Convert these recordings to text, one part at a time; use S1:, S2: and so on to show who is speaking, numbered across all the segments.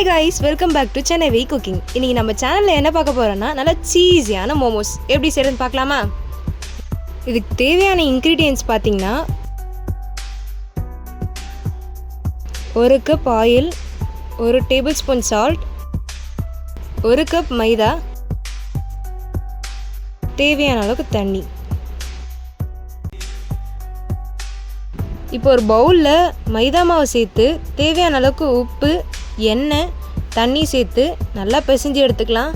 S1: Hi guys, welcome back to Chennai way cooking. இன்றைக்கி நம்ம சேனலில் என்ன பார்க்க போகிறோன்னா நல்லா சீஸியான மோமோஸ் எப்படி செய்கிறதுன்னு பார்க்கலாமா? இதுக்கு தேவையான இன்க்ரீடியன்ட்ஸ் பார்த்திங்கன்னா 1 cup oil, 1 tablespoon salt, 1 cup maida, தேவையான அளவுக்கு தண்ணி. இப்போ ஒரு பவுலில் மைதா மாவு சேர்த்து தேவையான அளவுக்கு உப்பு, எண்ணெய், தண்ணி சேர்த்து நல்லா பிசைஞ்சு எடுத்துக்கலாம்.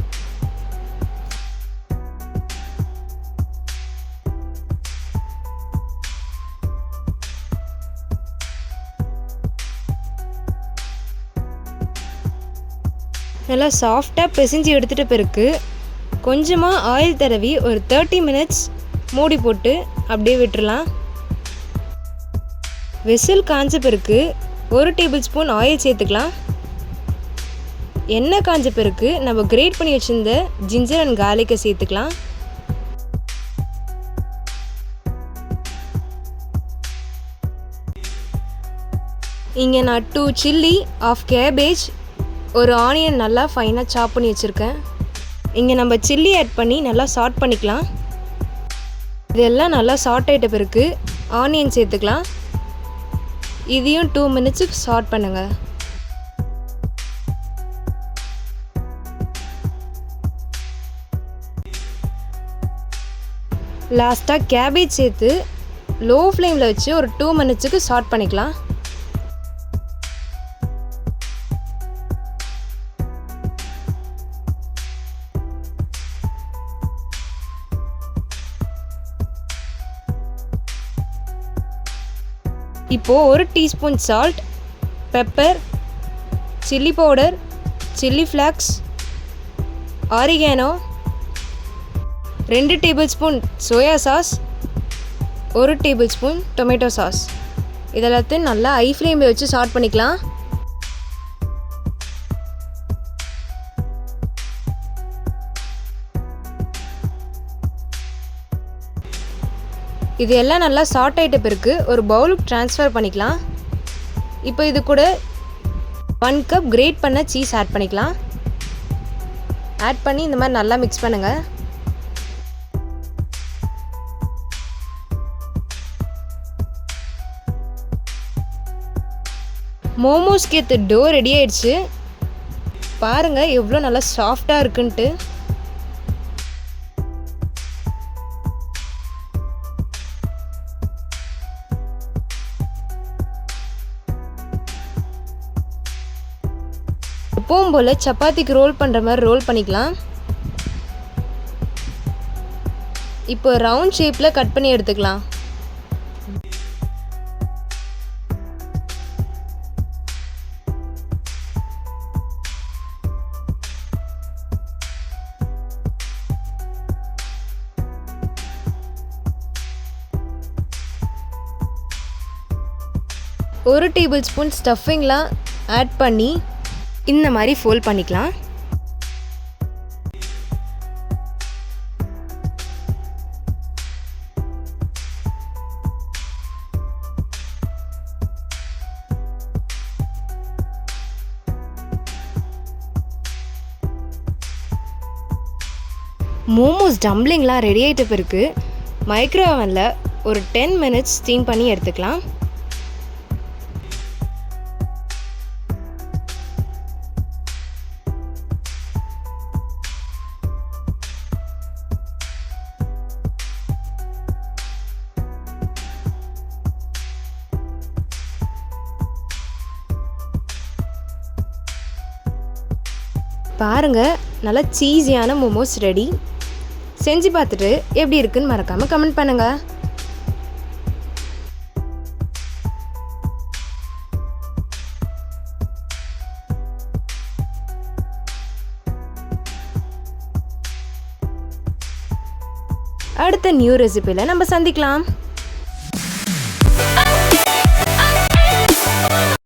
S1: நல்லா சாஃப்டாக பிசைஞ்சு எடுத்துகிட்ட பிறகு கொஞ்சமாக ஆயில் தடவி ஒரு 30 மினிட்ஸ் மூடி போட்டு அப்படியே விட்டுடலாம். விசில் காஞ்ச பிறகு 1 டேபிள் ஸ்பூன் ஆயில் சேர்த்துக்கலாம். எண்ணெய் காஞ்ச பிறகு நம்ம கிரேட் பண்ணி வச்சுருந்த ஜிஞ்சர் அண்ட் கார்லிக்கை சேர்த்துக்கலாம். இங்கே நான் 2 சில்லி, 1/2 கேபேஜ், ஒரு ஆனியன் நல்லா ஃபைனாக சாப் பண்ணி வச்சுருக்கேன். இங்கே நம்ம சில்லி ஆட் பண்ணி நல்லா சாட் பண்ணிக்கலாம். இதெல்லாம் நல்லா சாட் ஆகிட்ட பிறகு ஆனியன் சேர்த்துக்கலாம். இதையும் 2 மினிட்ஸுக்கு சாட் பண்ணுங்கள். லாஸ்ட்டாக கேபேஜ் சேர்த்து லோ ஃப்ளேமில் வச்சு ஒரு 2 மினிட்ஸுக்கு சாட் பண்ணிக்கலாம். இப்போது 1 teaspoon salt, pepper, chilli powder, chilli flakes, oregano, 2 table spoon soya sauce, 1 table spoon tomato sauce இதெல்லாத்தையும் நல்லா ஹை ஃப்ளேமில் வச்சு சாட் பண்ணிக்கலாம். இது எல்லாம் நல்லா சாட் ஆகிட்ட பிறகு ஒரு பவுலுக்கு ட்ரான்ஸ்ஃபர் பண்ணிக்கலாம். இப்போ இது கூட 1 கப் கிரேட் பண்ண சீஸ் ஆட் பண்ணிக்கலாம். ஆட் பண்ணி இந்த மாதிரி நல்லா மிக்ஸ் பண்ணுங்கள். மோமோஸ்க்கு ஏற்ற டோ ரெடி ஆயிடுச்சு. பாருங்கள் எவ்வளோ நல்லா சாஃப்டாக இருக்குன்ட்டு. எப்பவும் போல் சப்பாத்திக்கு ரோல் பண்ணுற மாதிரி ரோல் பண்ணிக்கலாம். இப்போ ரவுண்ட் ஷேப்பில் கட் பண்ணி எடுத்துக்கலாம். ஒரு டேபிள் ஸ்பூன் ஸ்டஃபிங்லாம் ஆட் பண்ணி இந்த மாதிரி ஃபோல்ட் பண்ணிக்கலாம். மோமோஸ் டம்ப்ளிங்லாம் ரெடி ஆகிட்ட பிறகு மைக்ரோவேவனில் ஒரு 10 மினிட்ஸ் ஸ்டீம் பண்ணி எடுத்துக்கலாம். பாருங்கள், நல்லா சீஸியான மோமோஸ் ரெடி. செஞ்சு பார்த்துட்டு எப்படி இருக்குன்னு மறக்காமல் கமெண்ட் பண்ணுங்கள். அடுத்த நியூ ரெசிபியில் நம்ம சந்திக்கலாம்.